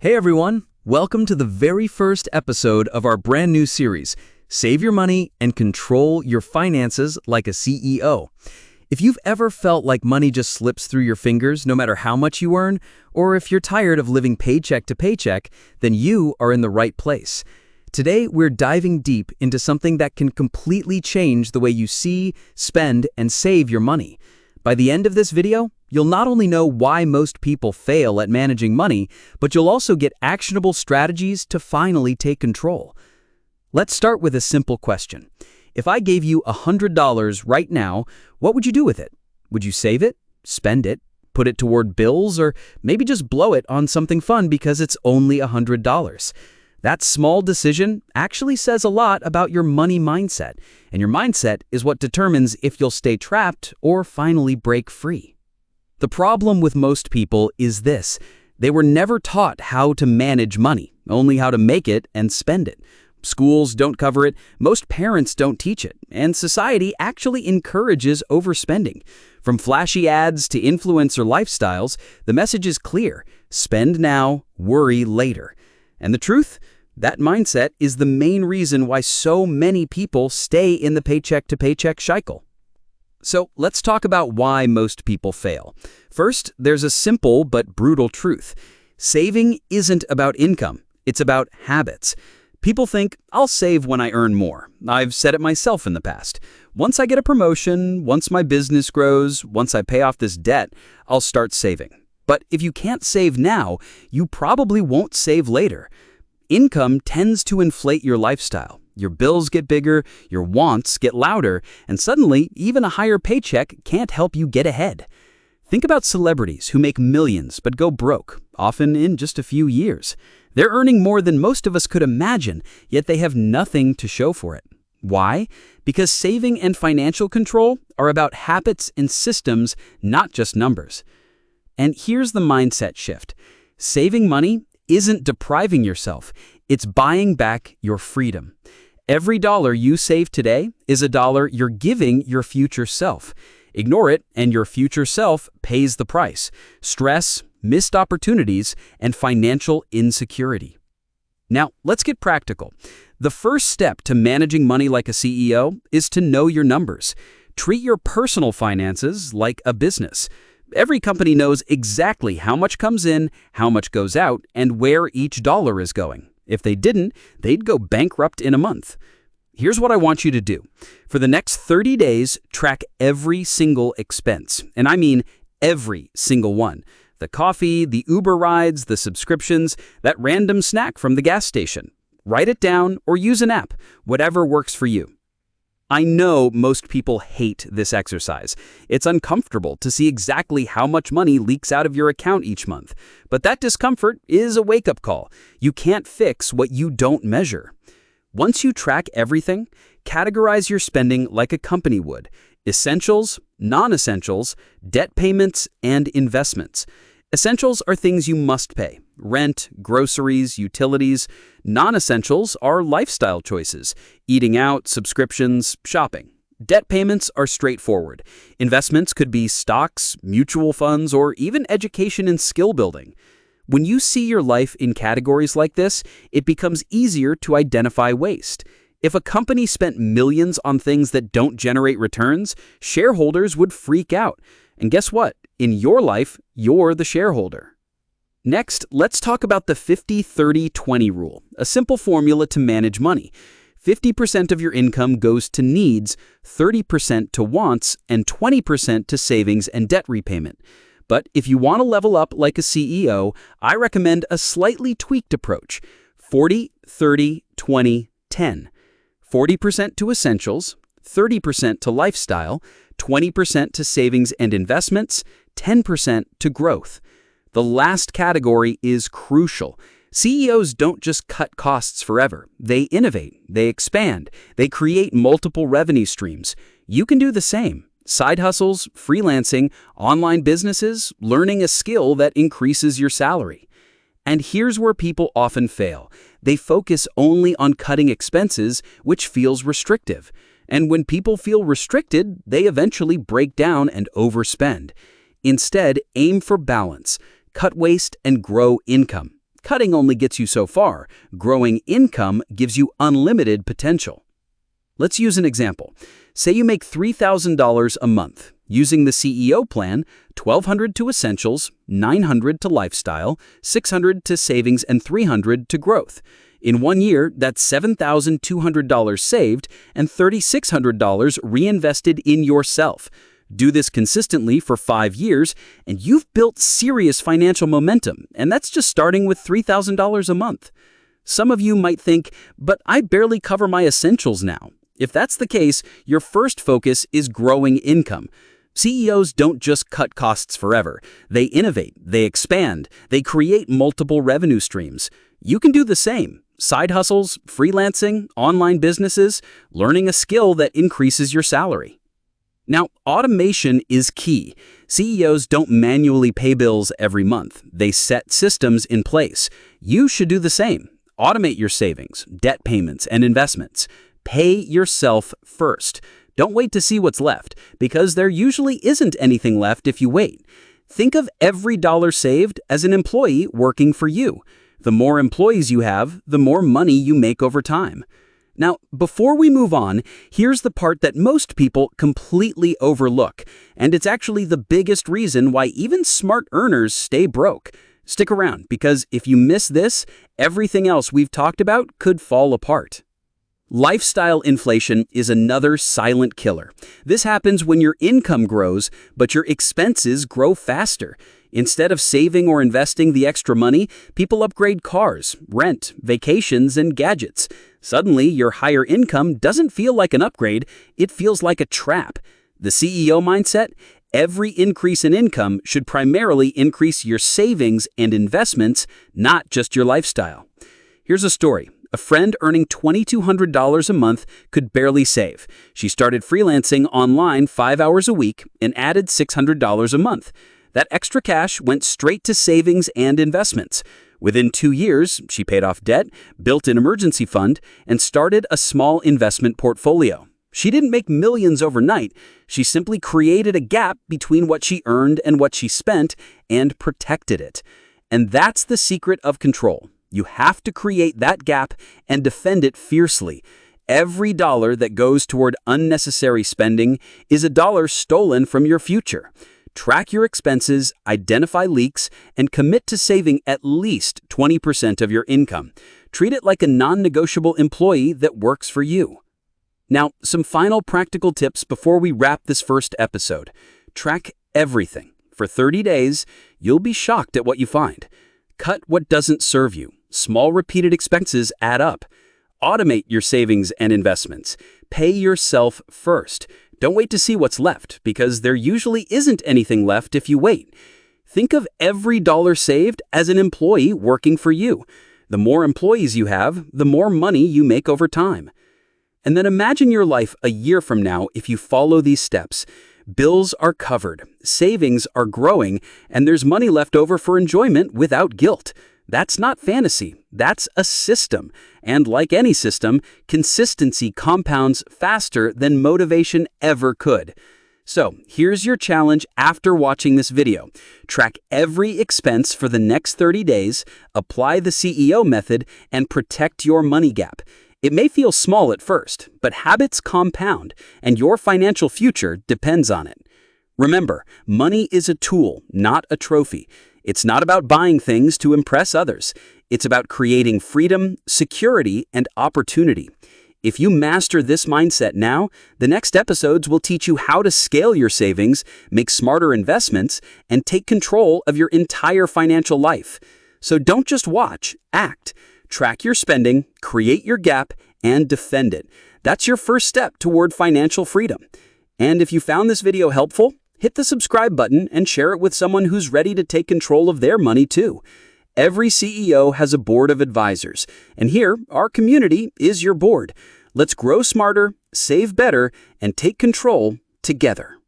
Hey everyone, welcome to the very first episode of our brand new series, Save Your Money and Control Your Finances Like a CEO. If you've ever felt like money just slips through your fingers no matter how much you earn, or if you're tired of living paycheck to paycheck, then you are in the right place. Today, we're diving deep into something that can completely change the way you see, spend, and save your money. By the end of this video, you'll not only know why most people fail at managing money, but you'll also get actionable strategies to finally take control. Let's start with a simple question. If I gave you $100 right now, what would you do with it? Would you save it, spend it, put it toward bills, or maybe just blow it on something fun because it's only $100? That small decision actually says a lot about your money mindset, and your mindset is what determines if you'll stay trapped or finally break free. The problem with most people is this: they were never taught how to manage money, only how to make it and spend it. Schools don't cover it, most parents don't teach it, and society actually encourages overspending. From flashy ads to influencer lifestyles, the message is clear: spend now, worry later. And the truth? That mindset is the main reason why so many people stay in the paycheck-to-paycheck cycle. So let's talk about why most people fail. First, there's a simple but brutal truth. Saving isn't about income, it's about habits. People think, I'll save when I earn more. I've said it myself in the past. Once I get a promotion, once my business grows, once I pay off this debt, I'll start saving. But if you can't save now, you probably won't save later. Income tends to inflate your lifestyle. Your bills get bigger, your wants get louder, and suddenly, even a higher paycheck can't help you get ahead. Think about celebrities who make millions but go broke, often in just a few years. They're earning more than most of us could imagine, yet they have nothing to show for it. Why? Because saving and financial control are about habits and systems, not just numbers. And here's the mindset shift. Saving money isn't depriving yourself, it's buying back your freedom. Every dollar you save today is a dollar you're giving your future self. Ignore it, and your future self pays the price: stress, missed opportunities, and financial insecurity. Now, let's get practical. The first step to managing money like a CEO is to know your numbers. Treat your personal finances like a business. Every company knows exactly how much comes in, how much goes out, and where each dollar is going. If they didn't, they'd go bankrupt in a month. Here's what I want you to do. For the next 30 days, track every single expense. And I mean every single one. The coffee, the Uber rides, the subscriptions, that random snack from the gas station. Write it down or use an app, whatever works for you. I know most people hate this exercise. It's uncomfortable to see exactly how much money leaks out of your account each month. But that discomfort is a wake-up call. You can't fix what you don't measure. Once you track everything, categorize your spending like a company would: essentials, non-essentials, debt payments, and investments. Essentials are things you must pay: rent, groceries, utilities. Non-essentials are lifestyle choices: eating out, subscriptions, shopping. Debt payments are straightforward. Investments could be stocks, mutual funds, or even education and skill building. When you see your life in categories like this, it becomes easier to identify waste. If a company spent millions on things that don't generate returns, shareholders would freak out. And guess what? In your life, you're the shareholder. Next, let's talk about the 50-30-20 rule, a simple formula to manage money. 50% of your income goes to needs, 30% to wants, and 20% to savings and debt repayment. But if you want to level up like a CEO, I recommend a slightly tweaked approach: 40-30-20-10. 40% to essentials, 30% to lifestyle, 20% to savings and investments, 10% to growth. The last category is crucial. CEOs don't just cut costs forever. They innovate, they expand, they create multiple revenue streams. You can do the same. Side hustles, freelancing, online businesses, learning a skill that increases your salary. And here's where people often fail. They focus only on cutting expenses, which feels restrictive. And when people feel restricted, they eventually break down and overspend. Instead, aim for balance. Cut waste and grow income. Cutting only gets you so far. Growing income gives you unlimited potential. Let's use an example. Say you make $3,000 a month. Using the CEO plan, $1,200 to essentials, $900 to lifestyle, $600 to savings, and $300 to growth. In 1 year, that's $7,200 saved and $3,600 reinvested in yourself. Do this consistently for 5 years, and you've built serious financial momentum, and that's just starting with $3,000 a month. Some of you might think, but I barely cover my essentials now. If that's the case, your first focus is growing income. CEOs don't just cut costs forever. They innovate, they expand, they create multiple revenue streams. You can do the same. Side hustles, freelancing, online businesses, learning a skill that increases your salary. Now, automation is key. CEOs don't manually pay bills every month. They set systems in place. You should do the same. Automate your savings, debt payments, and investments. Pay yourself first. Don't wait to see what's left, because there usually isn't anything left if you wait. Think of every dollar saved as an employee working for you. The more employees you have, the more money you make over time. Now, before we move on, here's the part that most people completely overlook, and it's actually the biggest reason why even smart earners stay broke. Stick around, because if you miss this, everything else we've talked about could fall apart. Lifestyle inflation is another silent killer. This happens when your income grows, but your expenses grow faster. Instead of saving or investing the extra money, people upgrade cars, rent, vacations, and gadgets. Suddenly, your higher income doesn't feel like an upgrade, it feels like a trap. The CEO mindset? Every increase in income should primarily increase your savings and investments, not just your lifestyle. Here's a story. A friend earning $2,200 a month could barely save. She started freelancing online 5 hours a week and added $600 a month. That extra cash went straight to savings and investments. Within 2 years, she paid off debt, built an emergency fund, and started a small investment portfolio. She didn't make millions overnight. She simply created a gap between what she earned and what she spent and protected it. And that's the secret of control. You have to create that gap and defend it fiercely. Every dollar that goes toward unnecessary spending is a dollar stolen from your future. Track your expenses, identify leaks, and commit to saving at least 20% of your income. Treat it like a non-negotiable employee that works for you. Now, some final practical tips before we wrap this first episode. Track everything. For 30 days, you'll be shocked at what you find. Cut what doesn't serve you. Small repeated expenses add up. Automate your savings and investments. Pay yourself first. Don't wait to see what's left, because there usually isn't anything left if you wait. Think of every dollar saved as an employee working for you. The more employees you have, the more money you make over time. And then imagine your life a year from now if you follow these steps. Bills are covered, savings are growing, and there's money left over for enjoyment without guilt. That's not fantasy, that's a system. And like any system, consistency compounds faster than motivation ever could. So here's your challenge after watching this video. Track every expense for the next 30 days, apply the CEO method, and protect your money gap. It may feel small at first, but habits compound, and your financial future depends on it. Remember, money is a tool, not a trophy. It's not about buying things to impress others. It's about creating freedom, security, and opportunity. If you master this mindset now, the next episodes will teach you how to scale your savings, make smarter investments, and take control of your entire financial life. So don't just watch, act. Track your spending, create your gap, and defend it. That's your first step toward financial freedom. And if you found this video helpful, hit the subscribe button and share it with someone who's ready to take control of their money too. Every CEO has a board of advisors, and here, our community is your board. Let's grow smarter, save better, and take control together.